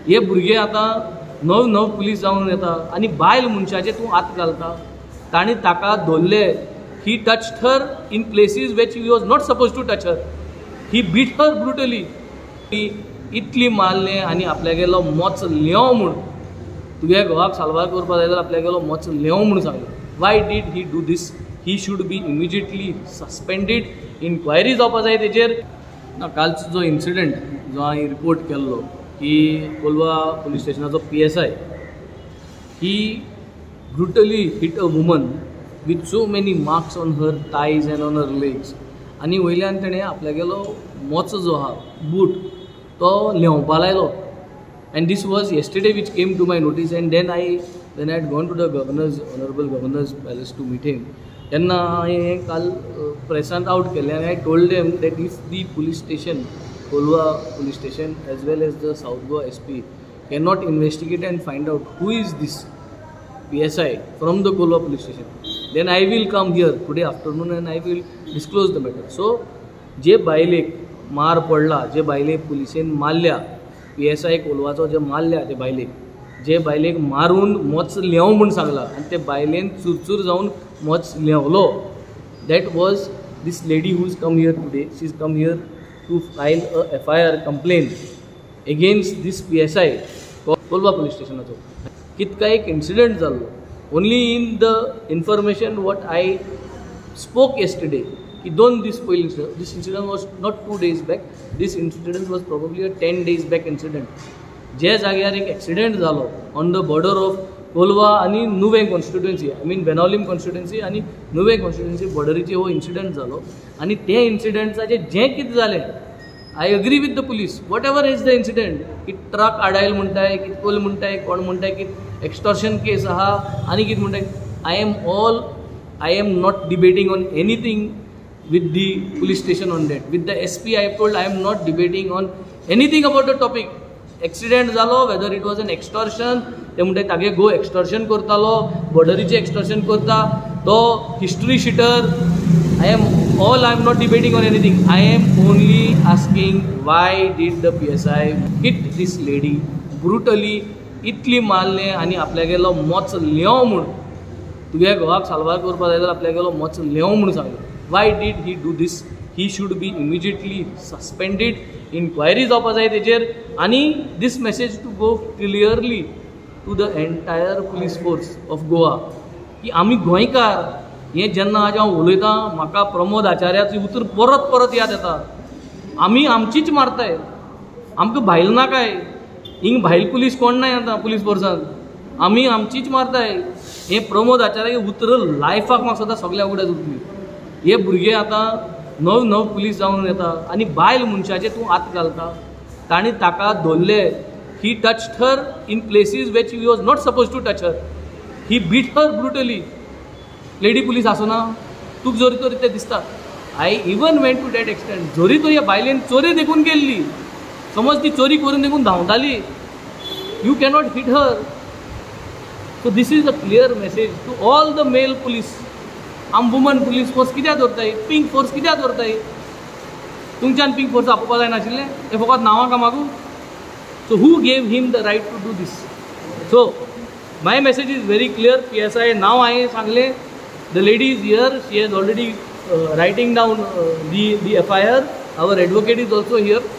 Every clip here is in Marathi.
हे भुरगे आतां नव नव पुलीस जावन येता आनी बायल मनशाचे तूं आत घालता. तांणी ताका धरले. He touched her in places which he was not suppose to touch her. He beat her brutally. इतली मारले आनी आपल्यागेलो मोच लेव म्हूण तुगे घोवाक साल्वार करपा जाय जाल्यार आपल्यागेलो मोच लेव म्हूण सांगलो. Why did he do this? He should be immediately suspended. Inquiry जावपा जाय तेजेर. कालचो जो इन्सिडंट जो हांवें रिपोर्ट केल्लो की कोलवा पुलीस स्टेशनाचो PSI he brutally hit a woman with so many marks on her thighs and on her legs. आनी वयल्यान तेणें आपल्यागेलो मोचो जो आहा बूट तो लेवपा लायलो. And this was yesterday which came to my notice, and then I had gone to the honorable governor's palace to meet him. तेन्ना हांवें काल प्रेसांत आउट केलें आनी I told them that if the police station, Kolwa police station as well as the South Goa SP cannot investigate and find out who is this PSI from the Kolwa police station, then I will come here today afternoon and I will disclose the matter. So जे बायलेक मार पडला, जे बायलेक पुलिसेन मारल्या, PSI कोलवाचो जे मारल्या ते बायलेक, जे बायलेक मारून मोच लेव म्हूण सांगला आनी ते बायलेन चुरचूर जावन मोच लेवलो, that was this lady who's come here today. She's come here to file a FIR complaint against this PSI Kolwa police stationaचो. कितका एक incident जाल्लो. Only in the information what I spoke yesterday, कि 2 दीस पयलीं, this incident was not 2 days back, this incident was probably a 10 days back incident. जे जाग्यार एक एक्सिडेंट जालो on the border of Colva आनी Nuvem constituency, I mean Benaulim constituency आनी नुवें कॉन्स्टिट्युएन्सी बॉर्डरीचेर हो इन्सिडंट जालो. आनी ते इन्सिडंटाचें जें कितें जालें, I agree with the police. What ever is the incident, की ट्रक आडायल म्हणटाय, की कोल म्हणटाय, कोण म्हणटाय की एक्स्टॉर्शन केस आहा आनी कितें म्हणटाय. I am not debating on anything with the police station on that. With the SP I have told I am not debating on anything about the topic. Accident जालो, whether it was an extortion, ते म्हणटाय तागे गो एक्स्टॉर्शन करतालो, बॉर्डरीचे एक्स्टॉर्शन करता, तो history sheeter. I am not debating on anything. I am only asking why did the PSI hit this lady brutally, इतली मारले आनी आपल्यागेलो मोच लेव म्हूण तुगे घोवाक साल्वार करपा जाय जाल्यार आपल्यागेलो मोच लेव म्हूण सांगलो. Why did he do this? He should be immediately suspended. Inquiry जावपा जाय तेजेर. आनी this message to go clearly to the entire police force of Goa की आमी गोंयकार. हें जेन्ना आज हांव उलयतां म्हाका प्रमोद आचार्याचें उतर परत परत याद येता. आमी आमचीच मारताय, आमकां भायल ना काय, हिंग भायल पुलीस कोण नाय आतां पुलीस फोर्सान, आमी आमचीच मारताय. हें प्रमोद आचार्याचें उतर लायफाक म्हाका सदां सगळ्या उगड्यात उरतली. हे भुरगे आतां नव नव पुलीस जावन येता आनी बायल मनशाचे तूं आत घालता. तांणी ताका धरले. He touched her in places which he was not suppose to touch her. He beat her brutally. Lady police आसना, तुका जोरी तोरी तें दिसता. I even went to that extent. जोरी तोरी ह्या बायलेन चोरी देखून केल्ली, समज ती चोरी करून देखून धांवताली, you cannot hit her. So this is a clear message to all the male police. आम वुमन पुलीस फोर्स कित्याक दवरताय, पिंक फोर्स कित्याक दवरताय? तुमच्यान पिंक फोर्स आपोवपा जाय नाशिल्लें? हें फकत नांवां कामाकू? So who gave him the right to do this? So my message is very clear. PSI नाव हांवें सांगलें. The lady is here. She has already writing down the FIR. Our advocate is also here.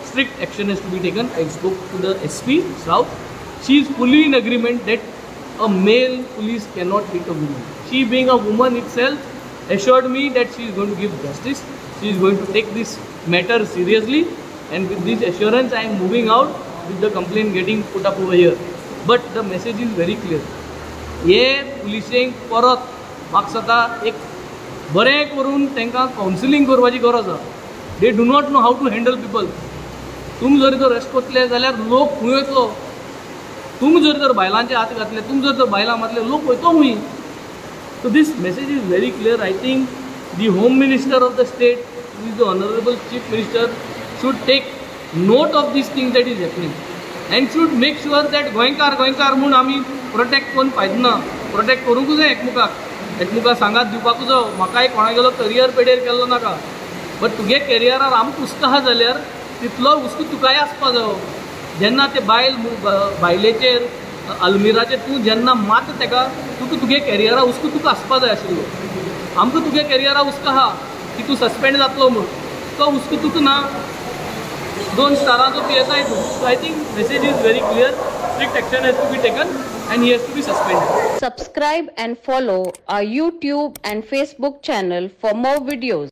Strict action has to be taken. I spoke to the SP South. She is fully in agreement that a male police cannot hit a woman. She being a woman itself assured me that she is going to give justice. She is going to take this matter seriously, and with this assurance I am moving out with the complaint getting put up over here. But the message is very clear. हे पुलिसेंक परत म्हाका सदां एक बरें करून तांकां कावन्सिलींग करपाची गरज आसा. They do not know how to handle people. तुमी जर तर रेस्ट करतले जाल्यार लोक खंय वयतलो? तुमी जर तर बायलांचे हात घातले, तुमी जर तर बायलां मारले, लोक वयतो खंय? So this message is very clear. I think the Home Minister of the state, who is the Honorable Chief Minister, should take note of this thing that is happening and should make sure that गोंयकार म्हणून आमी प्रोटेक्ट करून फायदो ना. प्रोटेक्ट करूंकूच जाय एकमुखाक सांगात दिवपाकूच जाय. म्हाका एक कोणागेलो करियर पेडेर केल्लो नाका, बट तुगे करियरार आमकां हुस्को आहा जाल्यार तितलो हुस्को तुकाय आसपा जायो. जेन्ना ते बायलेचेर अल्मिराचेर तूं जेन्ना मात तेका तुगे कॅरियरा हुस्को तुका आसपा जाय आशिल्लो. आमकां तुगे कॅरियरा हुस्को आहा की तूं सस्पेंड जातलो म्हूण, तो हुस्को तुका ना. 2 स्टारांचो PSI तूं. So I think message is very clear. Strict action has to be taken and he has to be suspended. Subscribe and follow our YouTube and Facebook channel for more videos.